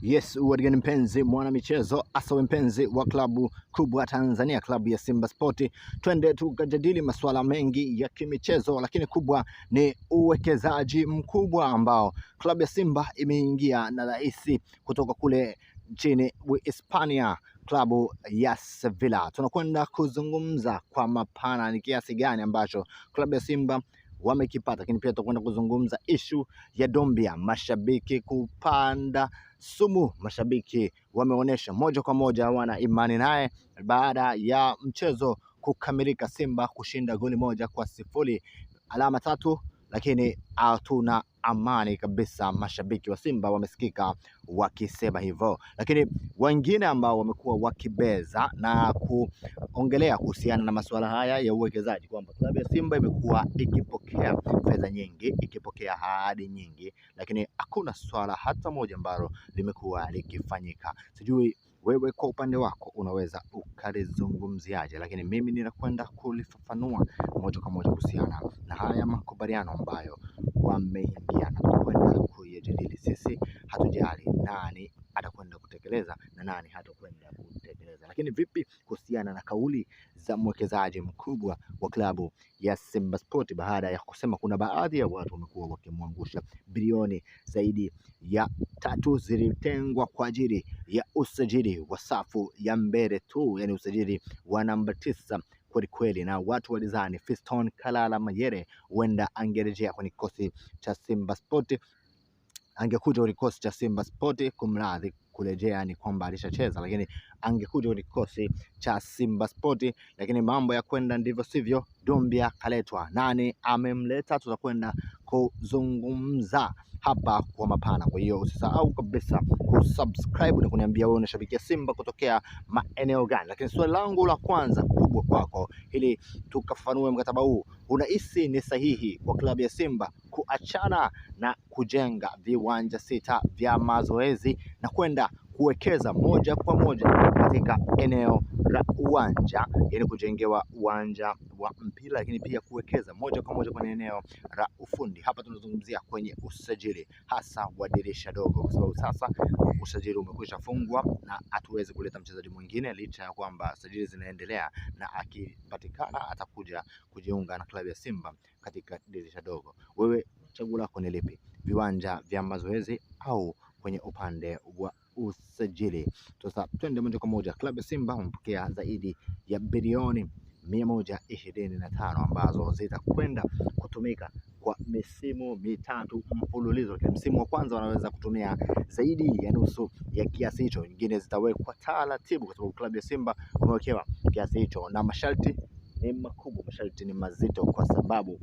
Yes, uwarigani mpenzi mwana michezo, asa mpenzi wa klabu kubwa Tanzania, klabu ya Simba Sport. Twende tukajadili masuala mengi ya kimichezo, lakini kubwa ni uwekezaji mkubwa ambao klabu ya Simba imeingia na rais kutoka kule nchini Hispania, klabu ya Sevilla. Tunakwenda kuzungumza kwa mapana ni kiasi gani ambacho klabu ya Simba wamekipata, lakini pia tutakwenda kuzungumza ishu ya Dombia, mashabiki kupanda sumu. Mashabiki wameonyesha moja kwa moja wana imani naye baada ya mchezo kukamilika, Simba kushinda goli 1-0, alama 3, lakini hatuna amani kabisa. Mashabiki wa Simba wamesikika wakisema hivyo, lakini wengine ambao wamekuwa wakibeza na kuongelea kuhusiana na masuala haya ya uwekezaji kwamba klabu ya Simba imekuwa ikipokea fedha nyingi, ikipokea ahadi nyingi, lakini hakuna swala hata moja ambalo limekuwa likifanyika. Sijui wewe kwa upande wako unaweza ukalizungumziaje, lakini mimi ninakwenda kulifafanua moja kwa moja kuhusiana na haya makubaliano ambayo wameingiana. Tunakwenda kuyajadili. Sisi hatujali nani atakwenda kutekeleza na nani hatakwenda kutekeleza, lakini vipi kuhusiana na kauli za mwekezaji mkubwa wa klabu ya Simba Sport baada ya kusema kuna baadhi ya watu wamekuwa wakimwangusha bilioni zaidi ya 3 zilitengwa kwa ajili ya usajili wa safu ya mbele tu, yani usajili wa namba 9 kweli, na watu walizani Fiston Kalala Mayele huenda angerejea kwenye kikosi cha Simba Sport, angekuja kwenye kikosi cha Simba Sport. Kumradhi, kurejea ni kwamba alishacheza, lakini angekuja kwenye kikosi cha Simba Sport, lakini mambo ya kwenda ndivyo sivyo. Dombia kaletwa, nani amemleta? Tutakwenda kuzungumza hapa kwa mapana. Kwa hiyo usisahau kabisa kusubscribe na kuniambia wewe unashabikia Simba kutokea maeneo gani. Lakini swali langu la kwanza kubwa kwako, ili tukafanue mkataba huu, unahisi ni sahihi kwa klabu ya Simba kuachana na kujenga viwanja 6 vya mazoezi na kwenda kuwekeza moja kwa moja katika eneo la uwanja, ili kujengewa uwanja wa mpira, lakini pia kuwekeza moja kwa moja kwenye eneo la ufundi? Hapa tunazungumzia kwenye usajili hasa wa dirisha dogo, kwa sababu sasa usajili umekwisha fungwa na hatuwezi kuleta mchezaji mwingine, licha ya kwamba sajili zinaendelea, na akipatikana atakuja kujiunga na klabu ya Simba katika dirisha dogo. Wewe chaguo lako ni lipi, viwanja vya mazoezi au kwenye upande wa usajili? Sasa twende moja kwa moja. Klabu ya Simba wamepokea zaidi ya bilioni 125 ambazo zitakwenda kutumika kwa misimu 3 mfululizo. Msimu wa kwanza wanaweza kutumia zaidi ya nusu ya kiasi hicho, nyingine zitawekwa taratibu, kwa sababu klabu ya Simba wamewekewa kiasi hicho, na masharti ni makubwa, masharti ni mazito, kwa sababu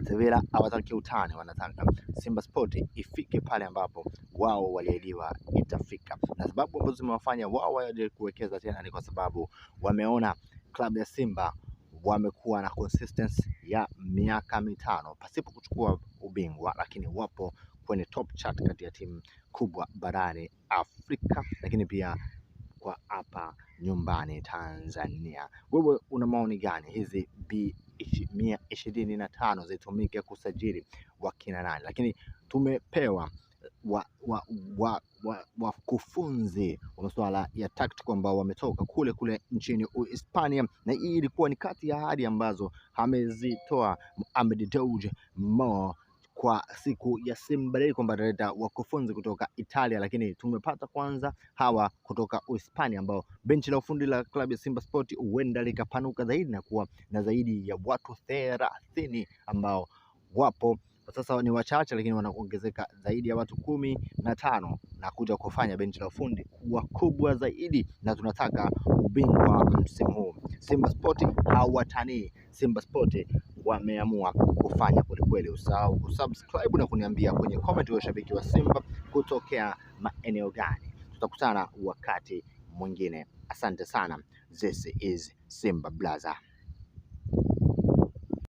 Sevilla hawataki utani, wanataka Simba Sport ifike pale ambapo wao waliahidiwa itafika. Na sababu ambazo zimewafanya wao waje kuwekeza tena ni kwa sababu wameona klabu ya Simba wamekuwa na consistency ya miaka 5 pasipo kuchukua ubingwa, lakini wapo kwenye top chart kati ya timu kubwa barani Afrika, lakini pia kwa hapa nyumbani Tanzania. Wewe una maoni gani? Hizi 125 zitumike kusajili wakina nani? Lakini tumepewa wakufunzi wa masuala ya tactical ambao wametoka kule nchini Hispania, na hii ilikuwa ni kati ya ahadi ambazo amezitoa Mohamed Dewji Mo kwa siku ya Simba Day kwamba ataleta wakufunzi kutoka Italia, lakini tumepata kwanza hawa kutoka Hispania ambao benchi la ufundi la klabu ya Simba Sport huenda likapanuka zaidi na kuwa na zaidi ya watu 30 ambao wapo kwa sasa. Ni wachache, lakini wanaongezeka zaidi ya watu 15 na kuja kufanya benchi la ufundi kuwa kubwa zaidi, na tunataka ubingwa msimu huu. Simba Sport hawatanii. Simba Sport wameamua kufanya kweli. Usahau kusubscribe na kuniambia kwenye comment wa shabiki wa Simba kutokea maeneo gani. Tutakutana wakati mwingine. Asante sana. This is Simba Blaza.